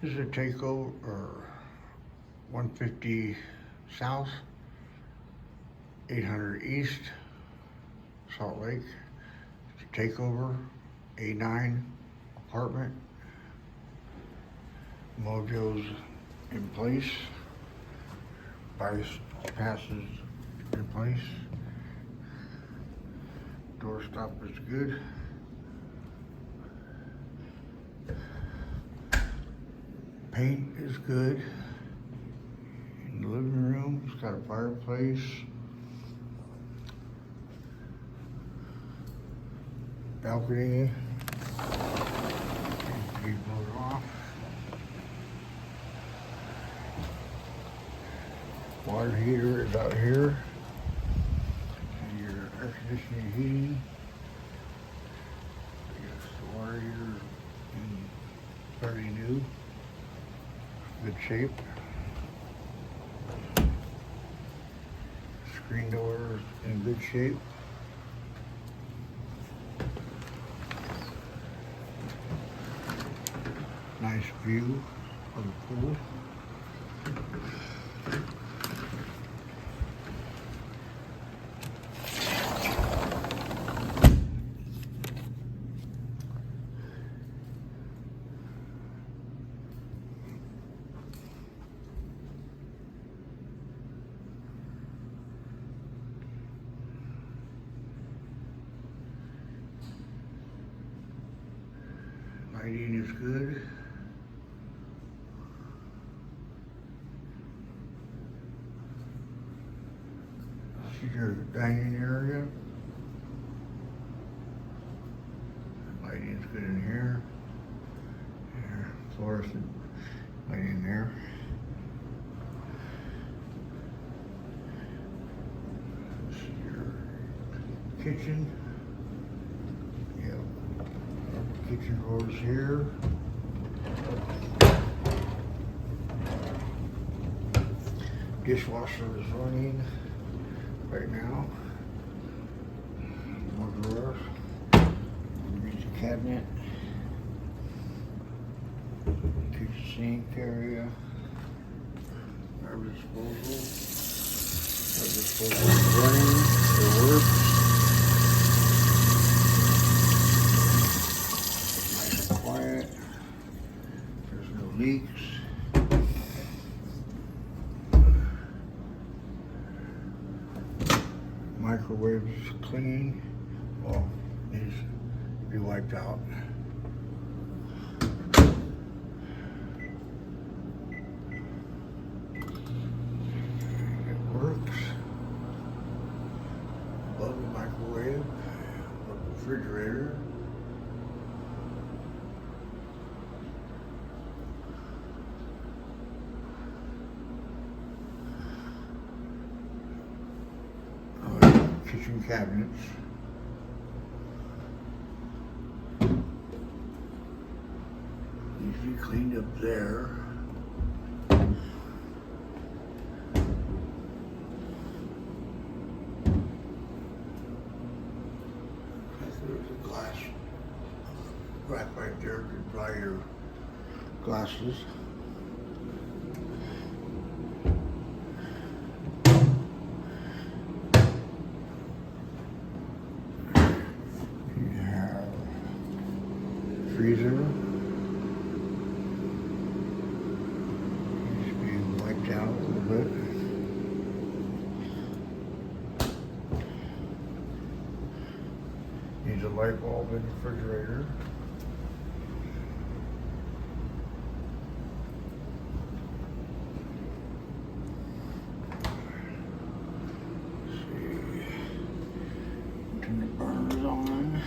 This is a Takeover, or 150 South, 800 East, Salt Lake. It's a Takeover, A9 apartment. Mojo's in place. Passes in place. Doorstop is good. Paint is good. In the living room, it's got a fireplace. Balcony. Be blown off. Water heater is out here. And your air conditioning heating. I guess the water heater is fairly new. Good shape. Screen doors in good shape. Nice view of the pool. Lighting is good. This is your dining area. Lighting is good in here. Here, fluorescent lighting there. This is your kitchen. Kitchen drawers here. Dishwasher is running right now. More drawers. Here's the cabinet. Kitchen sink area. Garbage disposal. Garbage disposal is running. It works. Quiet. There's no leaks. Microwave is clean. Well, needs to be wiped out. It works. Above the microwave, above the refrigerator. Kitchen cabinets. Needs to be cleaned up there. There's a glass rack right there to dry your glasses. Freezer needs to be wiped out a little bit. Needs a light bulb in the refrigerator. Let's see. Turn the burners on.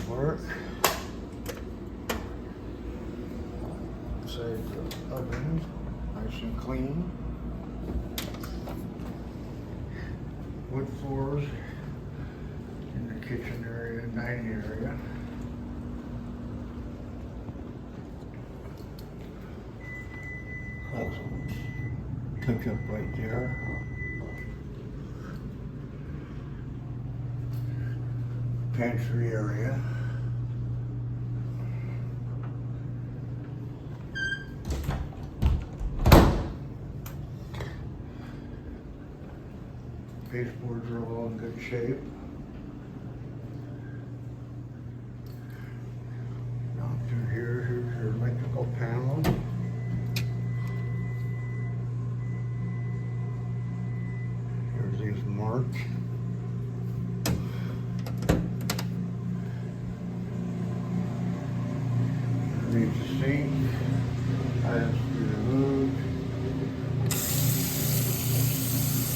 Work. Save the oven, nice and clean. Wood floors in the kitchen area, dining area. touch up right there. Pantry area. Baseboards are all in good shape. Down through here, here's your electrical panel. Here's these marks. Underneath the sink, items to be removed.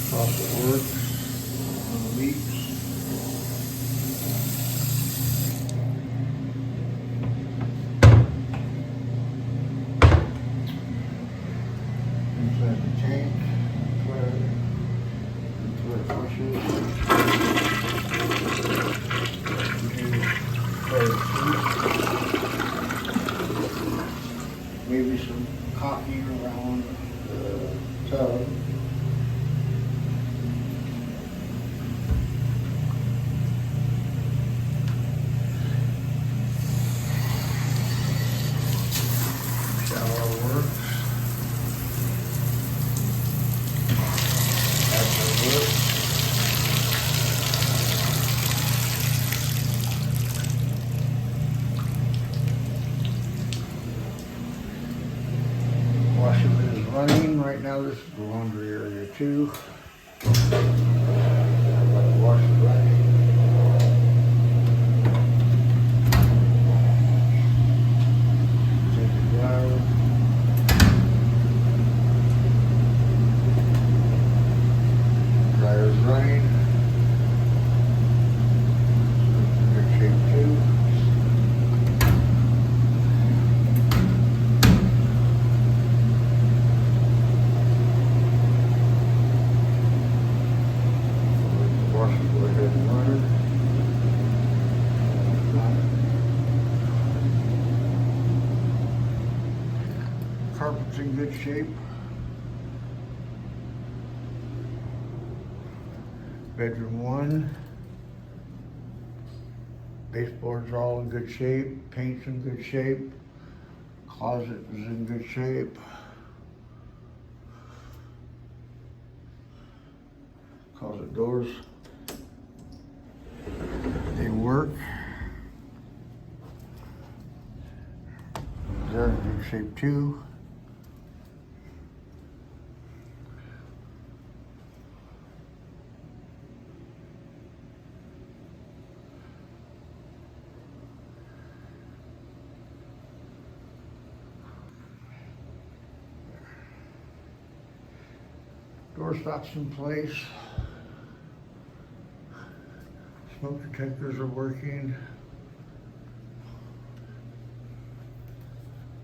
Faucet works. Leaks. Inside the tank, toilet flushes, maybe some caulking around the tub. Washer is running right now. This is the laundry area too. Wash it running. Take the dryer. Dryer's running. Good shape too. Carpet's in good shape. Bedroom 1. Baseboards are all in good shape. Paint's in good shape. Closet is in good shape. Closet doors, they work. They're in good shape too. Door stops in place. Smoke detectors are working.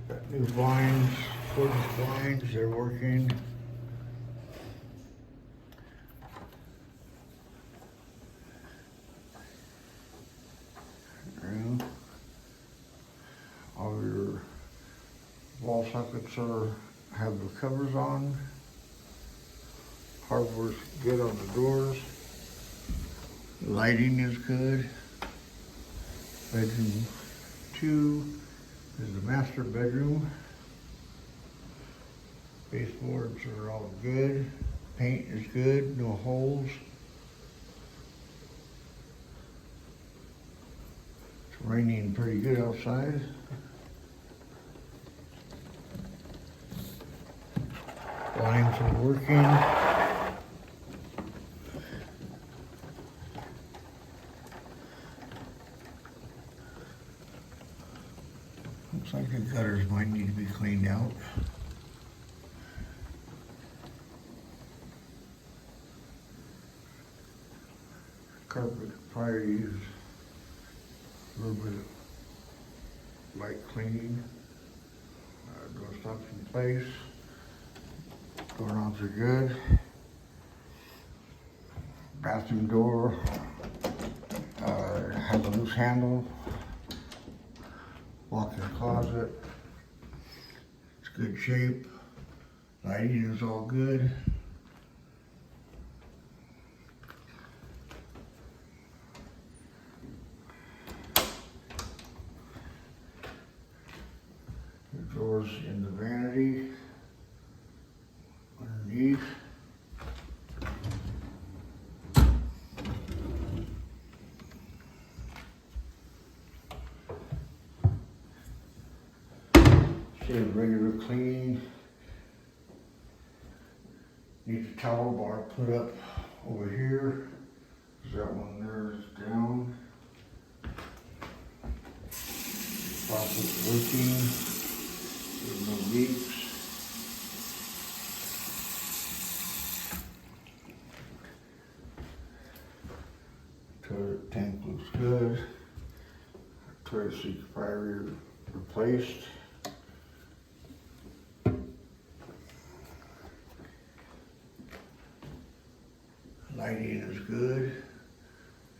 Got new blinds, cordless blinds, they're working. And all your wall sockets have the covers on. Hardware's good on the doors. Lighting is good. Bedroom 2 is the master bedroom. Baseboards are all good. Paint is good, no holes. It's raining pretty good outside. Blinds are working. Looks like the gutters might need to be cleaned out. Carpet probably use a little bit of light cleaning. Door stops in place. Doorknobs are good. Bathroom door has a loose handle. Walk-in closet. It's good shape. Lighting is all good. The drawers in the vanity underneath. See, regular cleaning. Need the towel bar put up over here. That one there is down. Faucet working. There's no leaks. Toilet tank looks good. Toilet seat fire replaced. Lighting is good.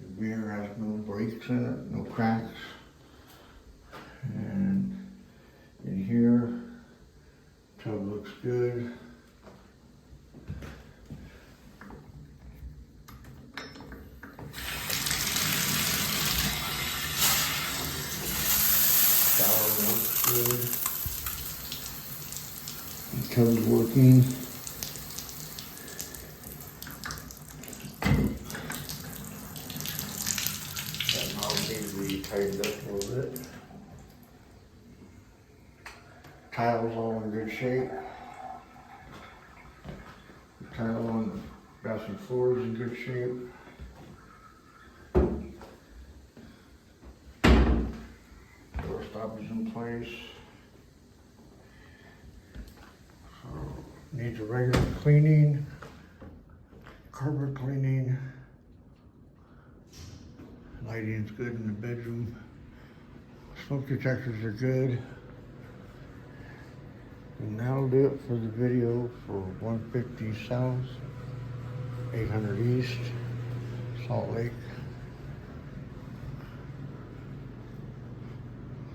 The mirror has no breaks in it, no cracks. And in here, tub looks good. Shower looks good. The tub's working. Needs to be tightened up a little bit. Tiles all in good shape. The tile on the bathroom floor is in good shape. Door stop is in place. So needs a regular cleaning, carpet cleaning. Lighting's good in the bedroom. Smoke detectors are good. And that'll do it for the video for 150 South, 800 East, Salt Lake.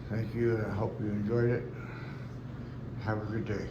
Thank you, and I hope you enjoyed it. Have a good day.